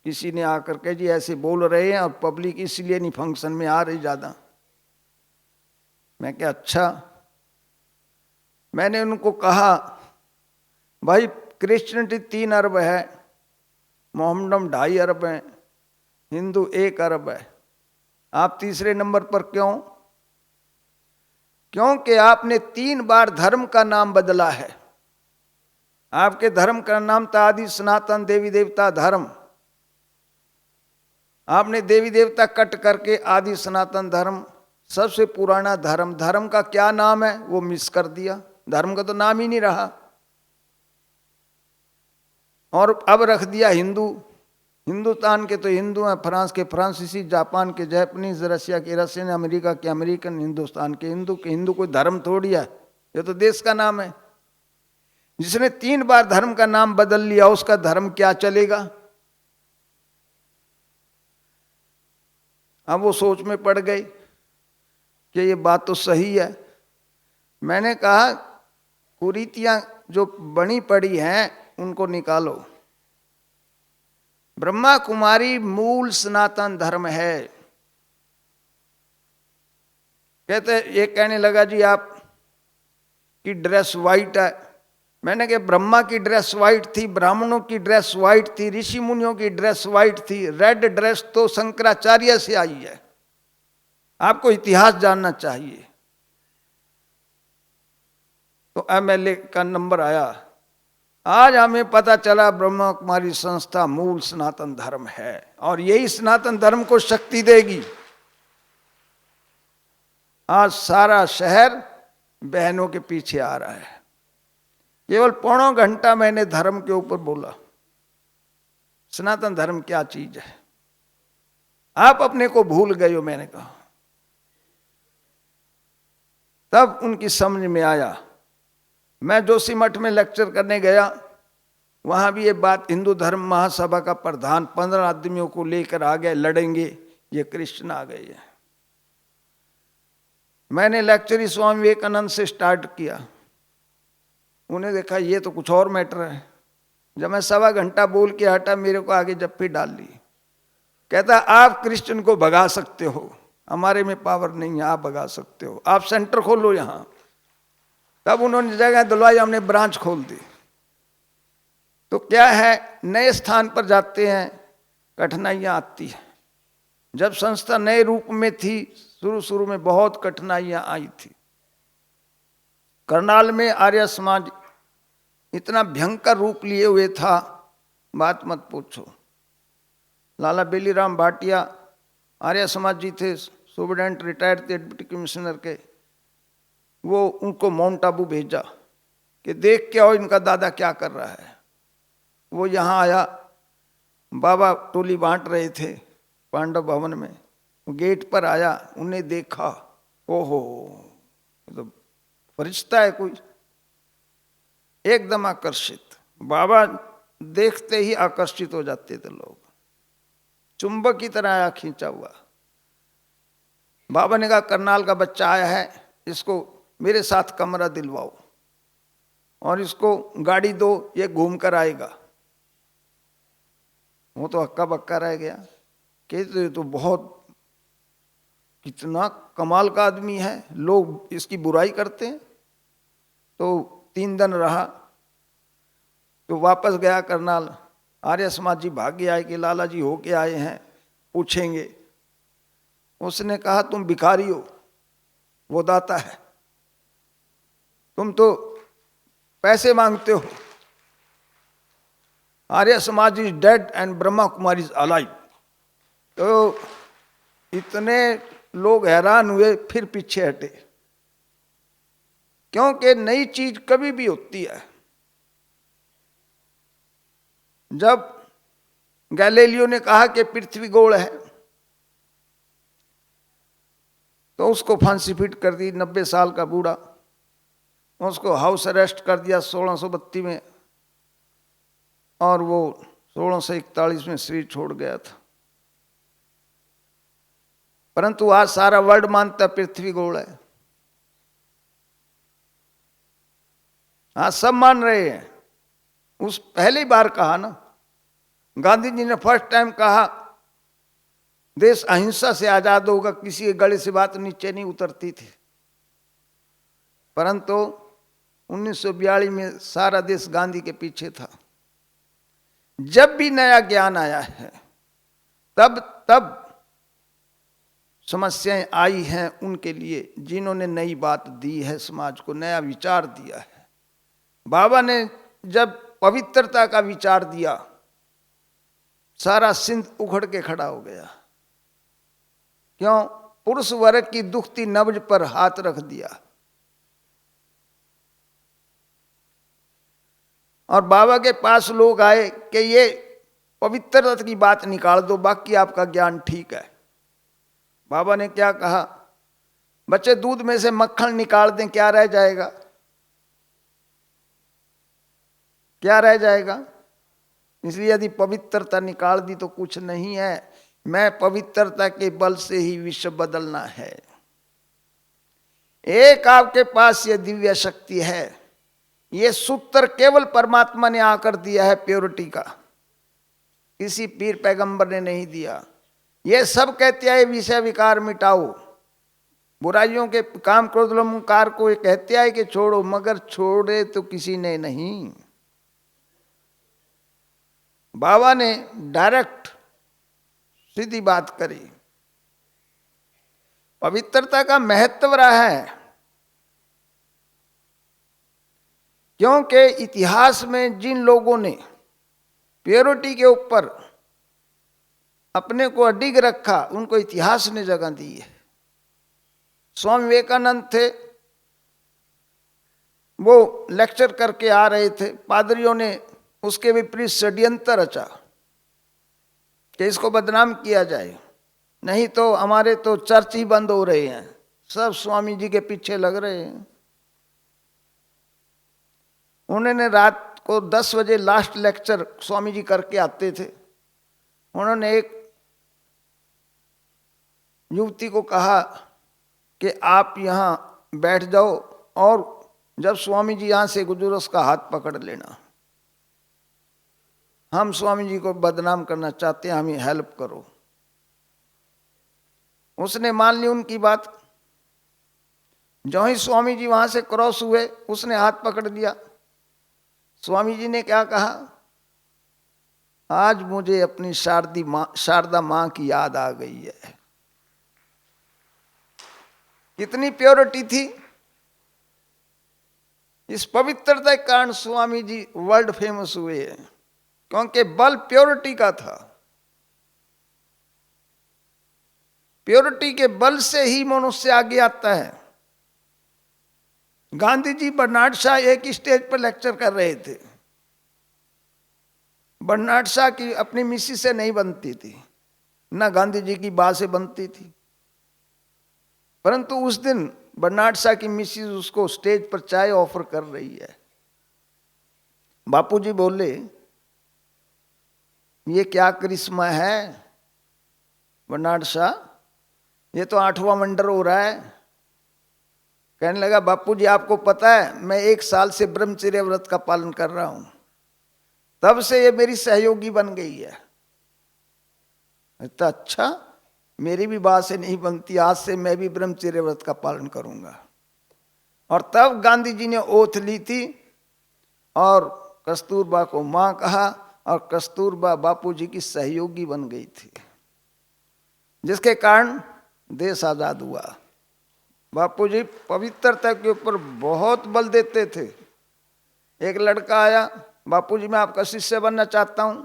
किसी ने आकर के, जी ऐसे बोल रहे हैं और पब्लिक इसलिए नहीं फंक्शन में आ रही ज्यादा। मैं क्या अच्छा। मैंने उनको कहा भाई क्रिश्चियनिटी 3 अरब है, मोहम्मडम 2.5 अरब है, हिंदू 1 अरब है, आप तीसरे नंबर पर क्यों? क्योंकि आपने 3 बार धर्म का नाम बदला है। आपके धर्म का नाम था आदि सनातन देवी देवता धर्म, आपने देवी देवता कट करके आदि सनातन धर्म, सबसे पुराना धर्म, धर्म का क्या नाम है वो मिस कर दिया, धर्म का तो नाम ही नहीं रहा, और अब रख दिया हिंदू। हिंदुस्तान के तो हिंदू हैं, फ्रांस के फ्रांसीसी, जापान के जापानीज, रशिया के रशियन, अमेरिका के अमेरिकन, हिंदुस्तान के हिंदू के हिंदू। कोई धर्म थोड़ी है, ये तो देश का नाम है। जिसने 3 बार धर्म का नाम बदल लिया उसका धर्म क्या चलेगा? अब वो सोच में पड़ गई कि ये बात तो सही है। मैंने कहा कुरीतियां जो बनी पड़ी हैं उनको निकालो। ब्रह्मा कुमारी मूल सनातन धर्म है। कहते ये कहने लगा जी आप की ड्रेस वाइट है। मैंने कहा ब्रह्मा की ड्रेस वाइट थी, ब्राह्मणों की ड्रेस वाइट थी, ऋषि मुनियों की ड्रेस वाइट थी। रेड ड्रेस तो शंकराचार्य से आई है। आपको इतिहास जानना चाहिए। तो MLA का नंबर आया। आज हमें पता चला ब्रह्मा कुमारी संस्था मूल सनातन धर्म है और यही सनातन धर्म को शक्ति देगी। आज सारा शहर बहनों के पीछे आ रहा है। केवल 1.25 घंटा मैंने धर्म के ऊपर बोला, सनातन धर्म क्या चीज है। आप अपने को भूल गए हो, मैंने कहा। तब उनकी समझ में आया मैं जोशीमठ में लेक्चर करने गया, वहां भी ये बात हिंदू धर्म महासभा का प्रधान 15 आदमियों को लेकर आ गए, लड़ेंगे, ये कृष्ण आ गए हैं। मैंने लेक्चर ही स्वामी विवेकानंद से स्टार्ट किया। उन्हें देखा ये तो कुछ और मैटर है। जब मैं 1.25 घंटा बोल के हटा, मेरे को आगे जप्फी डाल ली। कहता आप कृष्ण को भगा सकते हो, हमारे में पावर नहीं है, आप भगा सकते हो, आप सेंटर खोलो यहां। तब उन्होंने जगह दिलवाई, हमने ब्रांच खोल दी। तो क्या है, नए स्थान पर जाते हैं, कठिनाइयां आती है। जब संस्था नए रूप में थी, शुरू में बहुत कठिनाइयां आई थी। करनाल में आर्य समाज इतना भयंकर रूप लिए हुए था, बात मत पूछो। लाला बेलीराम भाटिया आर्य समाज जी थे, सुपरिटेंडेंट रिटायर्ड थे डिप्टी कमिश्नर के। वो उनको माउंट आबू भेजा कि देख के आओ इनका दादा क्या कर रहा है। वो यहाँ आया, बाबा टोली बांट रहे थे पांडव भवन में। गेट पर आया, उन्हें देखा, ओहो तो फरिश्ता है कोई, एकदम आकर्षित। बाबा देखते ही आकर्षित हो जाते थे लोग, चुंबक की तरह आया खींचा हुआ। बाबा ने कहा करनाल का बच्चा आया है, इसको मेरे साथ कमरा दिलवाओ और इसको गाड़ी दो, ये घूम कर आएगा। वो तो हक्का बक्का रह गया, कहते तो बहुत कितना कमाल का आदमी है, लोग इसकी बुराई करते हैं। तो 3 दिन रहा, तो वापस गया करनाल। आर्य समाज जी भाग्य आए कि लाला जी होके आए हैं, पूछेंगे। उसने कहा तुम भिखारी हो, वो दाता है, तुम तो पैसे मांगते हो। Arya Samaj is dead and Brahma Kumari is alive. तो इतने लोग हैरान हुए, फिर पीछे हटे, क्योंकि नई चीज कभी भी होती है। जब गैलीलियो ने कहा कि पृथ्वी गोल है, तो उसको फांसी फिट कर दी, 90 साल का बूढ़ा। उसको हाउस अरेस्ट कर दिया 1632 में, और वो 1641 में शरीर छोड़ गया था। परंतु आज सारा वर्ल्ड मानता पृथ्वी गोल है, आज सब मान रहे हैं। उस पहली बार कहा ना, गांधी जी ने फर्स्ट टाइम कहा देश अहिंसा से आजाद होगा, किसी के गले से बात नीचे नहीं उतरती थी। परंतु 1942 में सारा देश गांधी के पीछे था। जब भी नया ज्ञान आया है, तब समस्याएं आई हैं उनके लिए जिन्होंने नई बात दी है, समाज को नया विचार दिया है। बाबा ने जब पवित्रता का विचार दिया, सारा सिंध उखड़ के खड़ा हो गया। क्यों? पुरुष वर्ग की दुखती नब्ज पर हाथ रख दिया। और बाबा के पास लोग आए कि ये पवित्रता की बात निकाल दो, बाकी आपका ज्ञान ठीक है। बाबा ने क्या कहा, बच्चे दूध में से मक्खन निकाल दें, क्या रह जाएगा? क्या रह जाएगा? इसलिए यदि पवित्रता निकाल दी तो कुछ नहीं है। मैं पवित्रता के बल से ही विश्व बदलना है। एक आपके पास ये दिव्य शक्ति है, ये सूत्र केवल परमात्मा ने आकर दिया है प्योरिटी का, किसी पीर पैगंबर ने नहीं दिया। ये सब कहते हैं विषय विकार मिटाओ, बुराइयों के काम क्रोध लोभ अहंकार को ये कहते हैं कि छोड़ो, मगर छोड़े तो किसी ने नहीं। बाबा ने डायरेक्ट सीधी बात करी। पवित्रता का महत्व रहा है, क्योंकि इतिहास में जिन लोगों ने प्योरिटी के ऊपर अपने को अडिग रखा, उनको इतिहास ने जगह दी है। स्वामी विवेकानंद थे, वो लेक्चर करके आ रहे थे, पादरियों ने उसके विपरीत षड्यंत्र रचा कि इसको बदनाम किया जाए, नहीं तो हमारे तो चर्च ही बंद हो रहे हैं। सब स्वामी जी के पीछे लग रहे हैं। उन्होंने रात को 10 बजे लास्ट लेक्चर स्वामी जी करके आते थे। उन्होंने एक युवती को कहा कि आप यहाँ बैठ जाओ और जब स्वामी जी यहाँ से गुजरो उसका हाथ पकड़ लेना, हम स्वामी जी को बदनाम करना चाहते हैं, हमें हेल्प करो। उसने मान ली उनकी बात। जो ही स्वामी जी वहां से क्रॉस हुए उसने हाथ पकड़ लिया। स्वामी जी ने क्या कहा, आज मुझे अपनी शारदा मां की याद आ गई है। कितनी प्योरिटी थी। इस पवित्रता के कारण स्वामी जी वर्ल्ड फेमस हुए हैं, क्योंकि बल प्योरिटी का था। प्योरिटी के बल से ही मनुष्य आगे आता है। गांधी जी बर्नाड शाह एक स्टेज पर लेक्चर कर रहे थे। बर्नाड शाह की अपनी मिसी से नहीं बनती थी, ना गांधी जी की बात से बनती थी, परंतु उस दिन बर्नाड शाह की मिसिस उसको स्टेज पर चाय ऑफर कर रही है। बापूजी बोले, ये क्या करिश्मा है बर्नाड शाह, ये तो 8वां वंडर हो रहा है। कहने लगा, बापूजी आपको पता है मैं 1 साल से ब्रह्मचर्य व्रत का पालन कर रहा हूं, तब से ये मेरी सहयोगी बन गई है। इतना अच्छा, मेरी भी बात से नहीं बनती, आज से मैं भी ब्रह्मचर्य व्रत का पालन करूंगा। और तब गांधी जी ने ओथ ली थी और कस्तूरबा को मां कहा, और कस्तूरबा बापूजी की सहयोगी बन गई थी, जिसके कारण देश आजाद हुआ। बापूजी पवित्रता के ऊपर बहुत बल देते थे। एक लड़का आया, बापूजी मैं आपका शिष्य बनना चाहता हूं।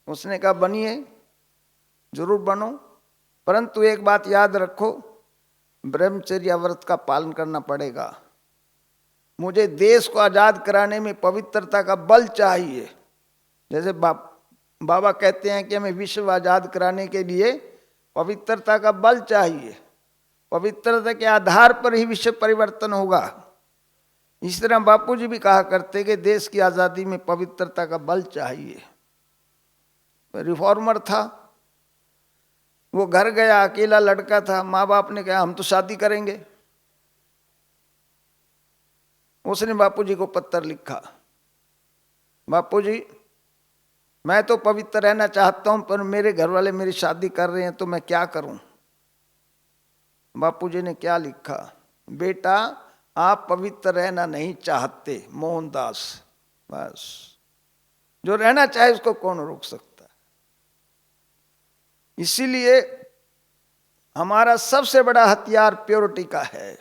उसने कहा बनिए, जरूर बनो, परंतु एक बात याद रखो, ब्रह्मचर्य व्रत का पालन करना पड़ेगा। मुझे देश को आजाद कराने में पवित्रता का बल चाहिए। जैसे बाबा कहते हैं कि हमें विश्व आजाद कराने के लिए पवित्रता का बल चाहिए, पवित्रता के आधार पर ही विश्व परिवर्तन होगा। इस तरह बापूजी भी कहा करते कि देश की आजादी में पवित्रता का बल चाहिए। रिफॉर्मर था, वो घर गया, अकेला लड़का था। माँ बाप ने कहा हम तो शादी करेंगे। उसने बापूजी को पत्र लिखा, बापूजी मैं तो पवित्र रहना चाहता हूं, पर मेरे घर वाले मेरी शादी कर रहे हैं, तो मैं क्या करूं। बापूजी ने क्या लिखा, बेटा आप पवित्र रहना नहीं चाहते मोहनदास, बस जो रहना चाहे उसको कौन रोक सकता है। इसीलिए हमारा सबसे बड़ा हथियार प्योरिटी का है।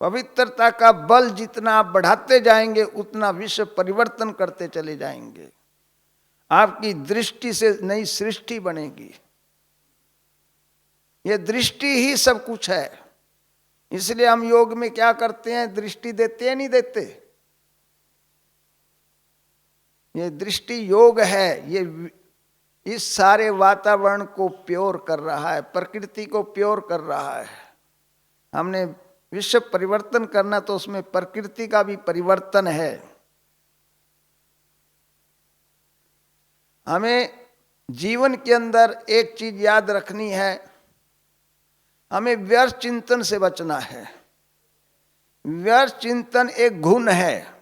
पवित्रता का बल जितना आप बढ़ाते जाएंगे उतना विश्व परिवर्तन करते चले जाएंगे। आपकी दृष्टि से नई सृष्टि बनेगी। ये दृष्टि ही सब कुछ है। इसलिए हम योग में क्या करते हैं, दृष्टि देते हैं नहीं देते। ये दृष्टि योग है, ये इस सारे वातावरण को प्योर कर रहा है, प्रकृति को प्योर कर रहा है। हमने विश्व परिवर्तन करना तो उसमें प्रकृति का भी परिवर्तन है। हमें जीवन के अंदर एक चीज याद रखनी है, हमें व्यर्थ चिंतन से बचना है। व्यर्थ चिंतन एक घुन है।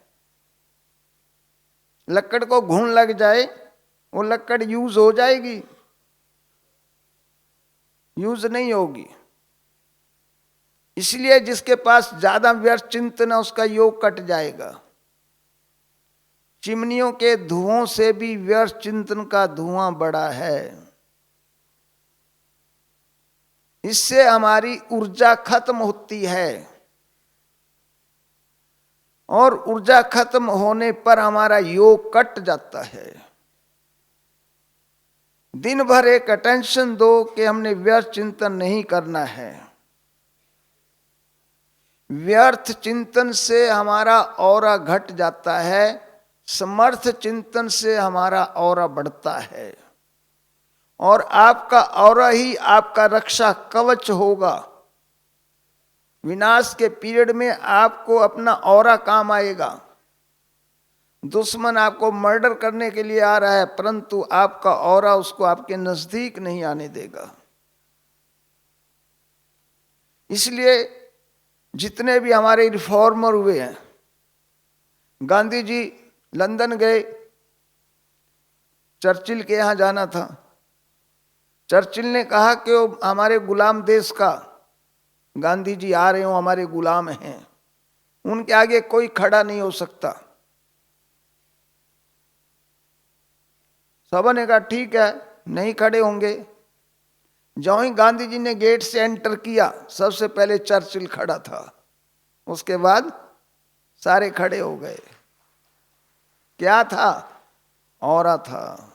लकड़ को घुन लग जाए, वो लकड़ यूज हो जाएगी, यूज नहीं होगी। इसलिए जिसके पास ज्यादा व्यर्थ चिंतन है उसका योग कट जाएगा। चिमनियों के धुओं से भी व्यर्थ चिंतन का धुआं बड़ा है। इससे हमारी ऊर्जा खत्म होती है, और ऊर्जा खत्म होने पर हमारा योग कट जाता है। दिन भर एक अटेंशन दो कि हमने व्यर्थ चिंतन नहीं करना है। व्यर्थ चिंतन से हमारा ऑरा घट जाता है, समर्थ चिंतन से हमारा ऑरा बढ़ता है, और आपका ऑरा ही आपका रक्षा कवच होगा। विनाश के पीरियड में आपको अपना ऑरा काम आएगा। दुश्मन आपको मर्डर करने के लिए आ रहा है, परंतु आपका ऑरा उसको आपके नजदीक नहीं आने देगा। इसलिए जितने भी हमारे रिफॉर्मर हुए हैं, गांधी जी लंदन गए, चर्चिल के यहां जाना था। चर्चिल ने कहा कि वो हमारे गुलाम देश का गांधी जी आ रहे हो, हमारे गुलाम हैं, उनके आगे कोई खड़ा नहीं हो सकता। सब ने कहा ठीक है, नहीं खड़े होंगे। जो ही गांधी जी ने गेट से एंटर किया, सबसे पहले चर्चिल खड़ा था, उसके बाद सारे खड़े हो गए। क्या था? ऑरा था।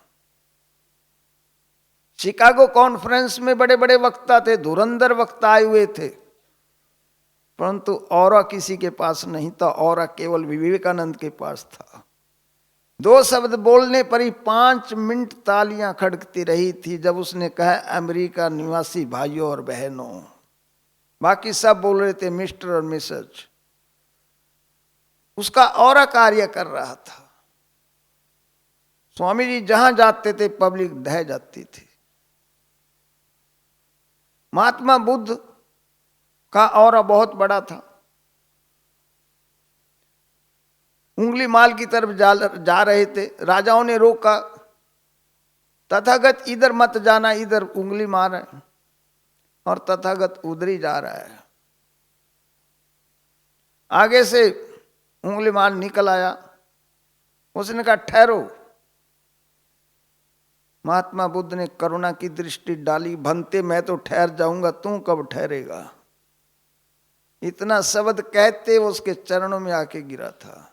शिकागो कॉन्फ्रेंस में बड़े बड़े वक्ता थे, धुरंधर वक्ता आए हुए थे, परंतु ऑरा किसी के पास नहीं था। ऑरा केवल विवेकानंद के पास था। 2 शब्द बोलने पर ही 5 मिनट तालियां खड़कती रही थी जब उसने कहा अमेरिका निवासी भाइयों और बहनों। बाकी सब बोल रहे थे मिस्टर और मिसेज। उसका ऑरा कार्य कर रहा था। स्वामी जी जहां जाते थे पब्लिक ढह जाती थी। महात्मा बुद्ध का ऑरा बहुत बड़ा था। उंगली माल की तरफ जा रहे थे, राजाओं ने रोका, तथागत इधर मत जाना, इधर उंगली मार है, और तथागत उधर ही जा रहा है। आगे से उंगली मार निकल आया, उसने कहा ठहरो। महात्मा बुद्ध ने करुणा की दृष्टि डाली, भंते मैं तो ठहर जाऊंगा, तू कब ठहरेगा। इतना शब्द कहते वो उसके चरणों में आके गिरा था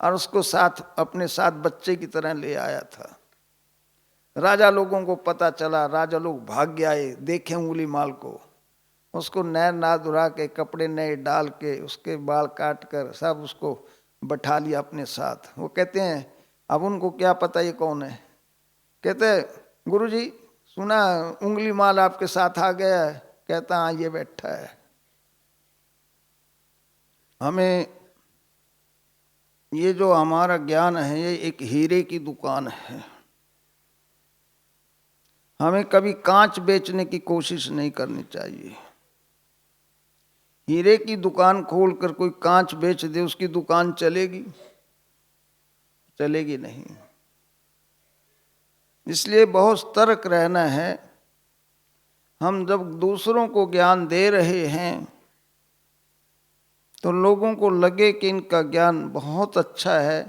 और उसको साथ अपने साथ बच्चे की तरह ले आया था। राजा लोगों को पता चला, राजा लोग भाग के आए, देखे उंगली माल को, उसको नए नादुरा के कपड़े नए डाल के उसके बाल काट कर सब उसको बैठा लिया अपने साथ। वो कहते हैं अब उनको क्या पता ये कौन है। कहते गुरुजी सुना उंगली माल आपके साथ आ गया है। कहता हाँ ये बैठा है। हमें ये जो हमारा ज्ञान है ये एक हीरे की दुकान है। हमें कभी कांच बेचने की कोशिश नहीं करनी चाहिए। हीरे की दुकान खोलकर कोई कांच बेच दे, उसकी दुकान चलेगी? चलेगी नहीं। इसलिए बहुत सतर्क रहना है। हम जब दूसरों को ज्ञान दे रहे हैं तो लोगों को लगे कि इनका ज्ञान बहुत अच्छा है,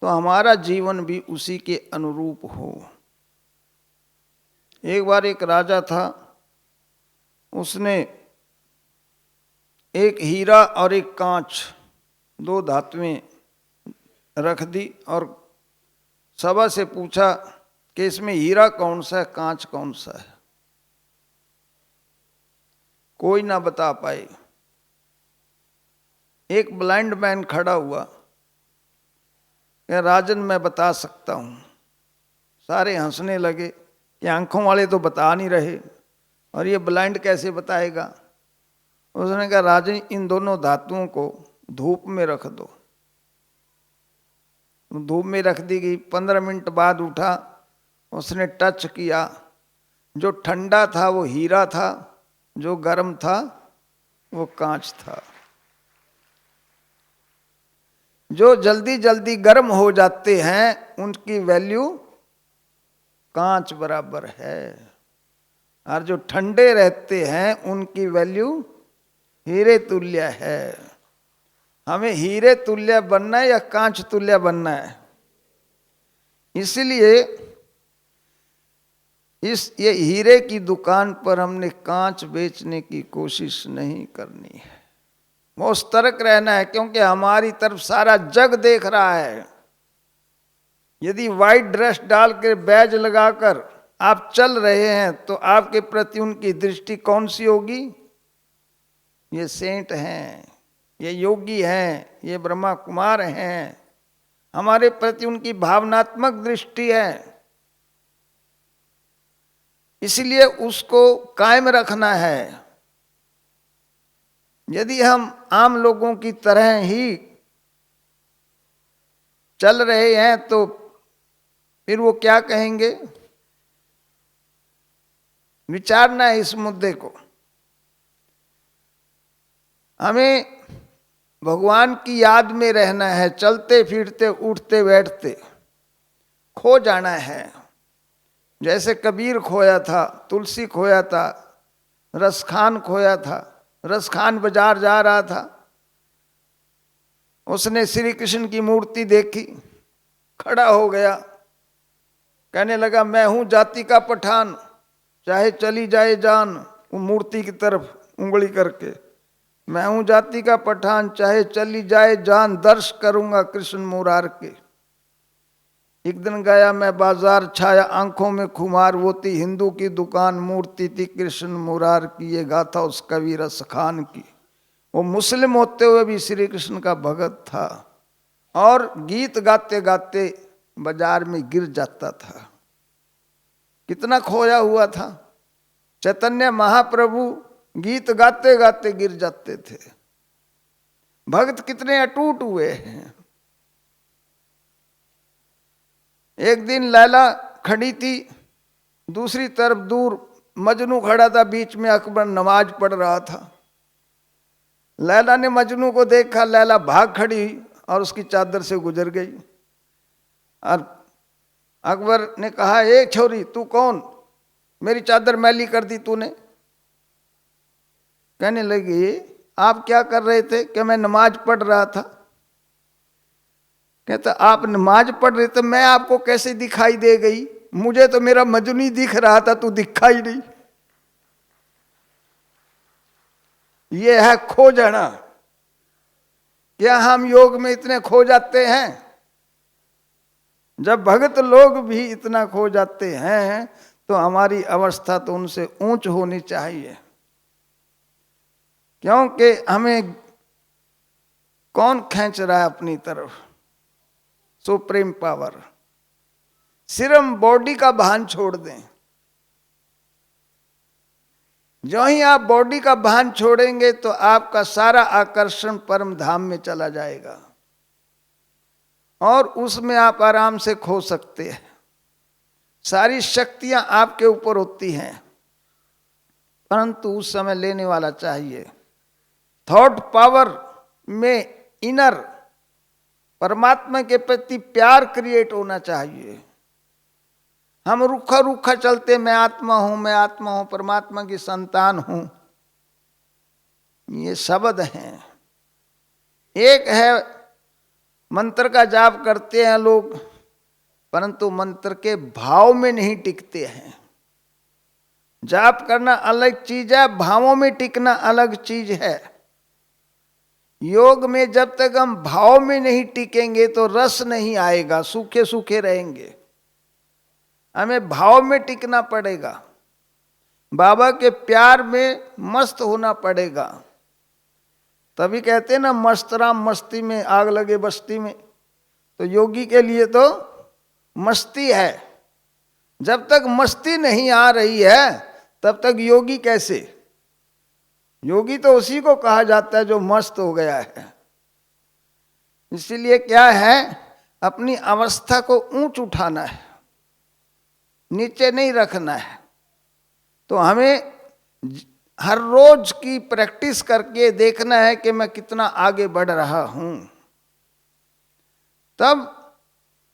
तो हमारा जीवन भी उसी के अनुरूप हो। एक बार एक राजा था, उसने एक हीरा और एक कांच 2 धातुएं रख दी और सभा से पूछा कि इसमें हीरा कौन सा है, कांच कौन सा है। कोई ना बता पाए। एक ब्लाइंड मैन खड़ा हुआ, क्या राजन मैं बता सकता हूं। सारे हंसने लगे कि आंखों वाले तो बता नहीं रहे और ये ब्लाइंड कैसे बताएगा। उसने कहा राजन इन दोनों धातुओं को धूप में रख दो। धूप में रख दी गई। 15 मिनट बाद उठा, उसने टच किया, जो ठंडा था वो हीरा था, जो गर्म था वो कांच था। जो जल्दी जल्दी गर्म हो जाते हैं उनकी वैल्यू कांच बराबर है, और जो ठंडे रहते हैं उनकी वैल्यू हीरे तुल्य है। हमें हीरे तुल्य बनना है या कांच तुल्य बनना है? इसलिए ये हीरे की दुकान पर हमने कांच बेचने की कोशिश नहीं करनी है। बहुत सतर्क रहना है, क्योंकि हमारी तरफ सारा जग देख रहा है। यदि व्हाइट ड्रेस डालकर बैज लगाकर आप चल रहे हैं तो आपके प्रति उनकी दृष्टि कौन सी होगी? ये सेंट हैं, ये योगी हैं, ये ब्रह्मा कुमार हैं। हमारे प्रति उनकी भावनात्मक दृष्टि है। इसलिए उसको कायम रखना है। यदि हम आम लोगों की तरह ही चल रहे हैं तो फिर वो क्या कहेंगे? विचारना है इस मुद्दे को। हमें भगवान की याद में रहना है, चलते फिरते उठते बैठते खो जाना है। जैसे कबीर खोया था, तुलसी खोया था, रसखान खोया था। रसखान बाजार जा रहा था, उसने श्री कृष्ण की मूर्ति देखी, खड़ा हो गया, कहने लगा मैं हूं जाति का पठान, चाहे चली जाए जान। वो मूर्ति की तरफ उंगली करके, मैं हूं जाति का पठान, चाहे चली जाए जान, दर्श करूंगा कृष्ण मुरार के। एक दिन गया मैं बाजार, छाया आंखों में खुमार, वो थी हिंदू की दुकान, मूर्ति थी कृष्ण मुरार की। ये गाथा उस कवि रसखान की। वो मुस्लिम होते हुए भी श्री कृष्ण का भगत था और गीत गाते गाते बाजार में गिर जाता था। कितना खोया हुआ था। चैतन्य महाप्रभु गीत गाते गाते गिर जाते थे। भक्त कितने अटूट हुए हैं। एक दिन लैला खड़ी थी, दूसरी तरफ दूर मजनू खड़ा था, बीच में अकबर नमाज पढ़ रहा था। लैला ने मजनू को देखा, लैला भाग खड़ी और उसकी चादर से गुजर गई। और अकबर ने कहा, ए छोरी तू कौन, मेरी चादर मैली कर दी तूने। कहने लगी आप क्या कर रहे थे? कि मैं नमाज पढ़ रहा था। कहता आप नमाज पढ़ रहे थे, मैं आपको कैसे दिखाई दे गई? मुझे तो मेरा मजनू दिख रहा था, तू दिखा ही नहीं। ये है खो जाना। क्या हम योग में इतने खो जाते हैं? जब भगत लोग भी इतना खो जाते हैं तो हमारी अवस्था तो उनसे ऊंच होनी चाहिए। क्योंकि हमें कौन खींच रहा है अपनी तरफ? Supreme power. सिर्फ हम बॉडी का भान छोड़ दें। जो ही आप बॉडी का भान छोड़ेंगे तो आपका सारा आकर्षण परम धाम में चला जाएगा और उसमें आप आराम से खो सकते हैं। सारी शक्तियां आपके ऊपर होती हैं, परंतु उस समय लेने वाला चाहिए। थॉट पावर में इनर परमात्मा के प्रति प्यार क्रिएट होना चाहिए। हम रूखा रूखा चलते, मैं आत्मा हूं, परमात्मा की संतान हूं। ये शब्द हैं। एक है मंत्र का जाप करते हैं लोग, परंतु मंत्र के भाव में नहीं टिकते हैं। जाप करना अलग चीज है, भावों में टिकना अलग चीज है। योग में जब तक हम भाव में नहीं टिकेंगे तो रस नहीं आएगा, सूखे सूखे रहेंगे। हमें भाव में टिकना पड़ेगा, बाबा के प्यार में मस्त होना पड़ेगा। तभी कहते हैं ना, मस्त राम मस्ती में, आग लगे बस्ती में। तो योगी के लिए तो मस्ती है। जब तक मस्ती नहीं आ रही है तब तक योगी कैसे? योगी तो उसी को कहा जाता है जो मस्त हो गया है। इसीलिए क्या है, अपनी अवस्था को ऊंच उठाना है, नीचे नहीं रखना है। तो हमें हर रोज की प्रैक्टिस करके देखना है कि मैं कितना आगे बढ़ रहा हूं। तब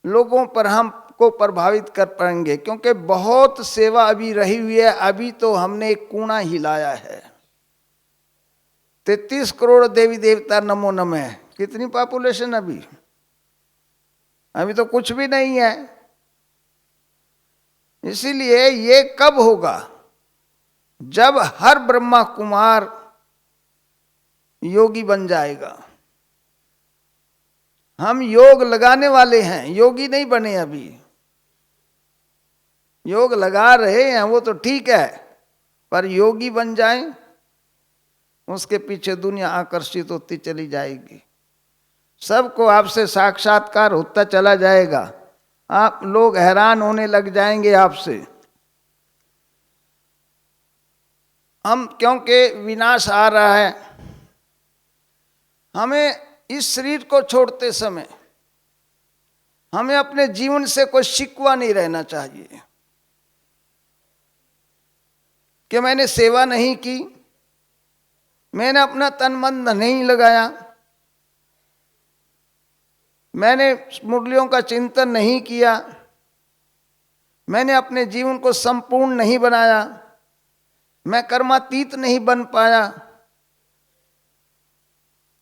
लोगों पर हमको प्रभावित कर पाएंगे। क्योंकि बहुत सेवा अभी रही हुई है। अभी तो हमने एक कूणा हिलाया है। 33 करोड़ देवी देवता नमो नमः। कितनी पॉपुलेशन अभी? अभी तो कुछ भी नहीं है। इसीलिए ये कब होगा? जब हर ब्रह्मा कुमार योगी बन जाएगा। हम योग लगाने वाले हैं, योगी नहीं बने अभी। योग लगा रहे हैं वो तो ठीक है, पर योगी बन जाएं, उसके पीछे दुनिया आकर्षित होती चली जाएगी। सबको आपसे साक्षात्कार होता चला जाएगा। आप लोग हैरान होने लग जाएंगे आपसे। हम क्योंकि विनाश आ रहा है, हमें इस शरीर को छोड़ते समय हमें अपने जीवन से कोई शिकवा नहीं रहना चाहिए कि मैंने सेवा नहीं की, मैंने अपना तन मन नहीं लगाया, मैंने मुरलियों का चिंतन नहीं किया, मैंने अपने जीवन को संपूर्ण नहीं बनाया, मैं कर्मातीत नहीं बन पाया।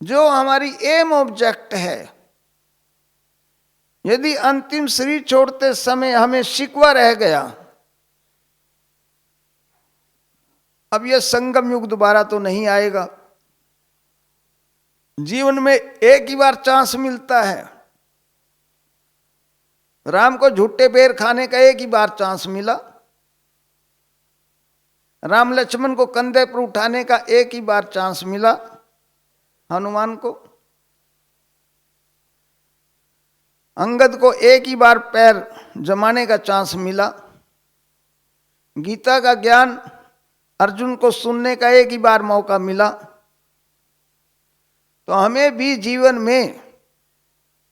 जो हमारी एम ऑब्जेक्ट है, यदि अंतिम शरीर छोड़ते समय हमें शिकवा रह गया, अब यह संगम युग दोबारा तो नहीं आएगा। जीवन में एक ही बार चांस मिलता है। राम को झूठे बेर खाने का एक ही बार चांस मिला, राम लक्ष्मण को कंधे पर उठाने का एक ही बार चांस मिला, हनुमान को, अंगद को एक ही बार पैर जमाने का चांस मिला, गीता का ज्ञान अर्जुन को सुनने का एक ही बार मौका मिला। तो हमें भी जीवन में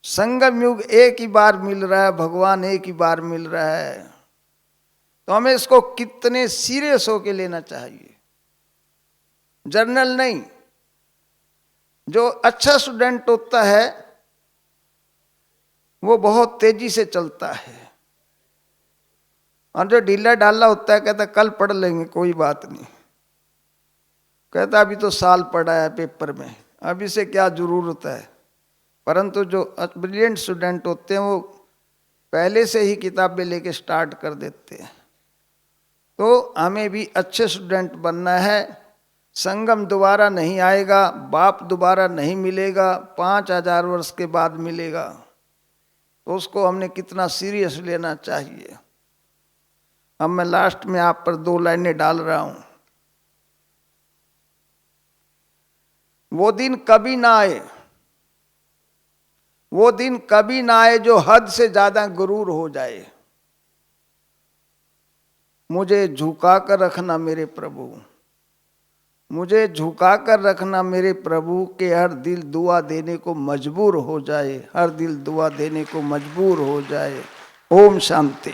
संगम युग एक ही बार मिल रहा है, भगवान एक ही बार मिल रहा है, तो हमें इसको कितने सीरियस होके लेना चाहिए। जर्नल नहीं। जो अच्छा स्टूडेंट होता है वो बहुत तेजी से चलता है, और जो ढीला ढाला होता है कहता कल पढ़ लेंगे, कोई बात नहीं, कहता अभी तो साल पढ़ा है पेपर में, अभी से क्या जरूरत है। परंतु जो ब्रिलियंट स्टूडेंट होते हैं वो पहले से ही किताबें लेके स्टार्ट कर देते हैं। तो हमें भी अच्छे स्टूडेंट बनना है। संगम दोबारा नहीं आएगा, बाप दोबारा नहीं मिलेगा, 5000 वर्ष के बाद मिलेगा, तो उसको हमने कितना सीरियस लेना चाहिए। अब मैं लास्ट में आप पर 2 लाइनें डाल रहा हूं। वो दिन कभी ना आए, वो दिन कभी ना आए जो हद से ज्यादा गुरूर हो जाए। मुझे झुका कर रखना मेरे प्रभु, मुझे झुका कर रखना मेरे प्रभु, के हर दिल दुआ देने को मजबूर हो जाए, हर दिल दुआ देने को मजबूर हो जाए। ओम शांति।